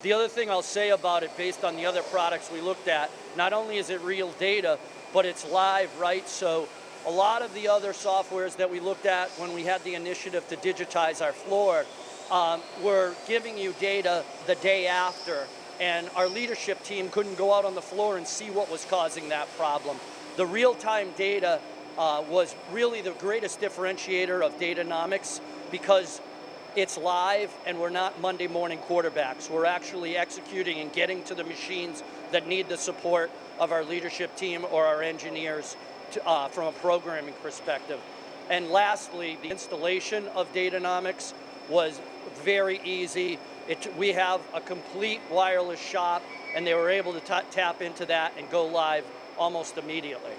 The other thing I'll say about it, based on the other products we looked at, not only is it real data, but it's live, right? So a lot of the other softwares that we looked at when we had the initiative to digitize our floor were giving you data the day after, and our leadership team couldn't go out on the floor and see what was causing that problem. The real-time data was really the greatest differentiator of Datanomix, because it's live and we're not Monday morning quarterbacks. We're actually executing and getting to the machines that need the support of our leadership team or our engineers from a programming perspective. And lastly, the installation of Datanomix was very easy. We have a complete wireless shop, and they were able to tap into that and go live almost immediately.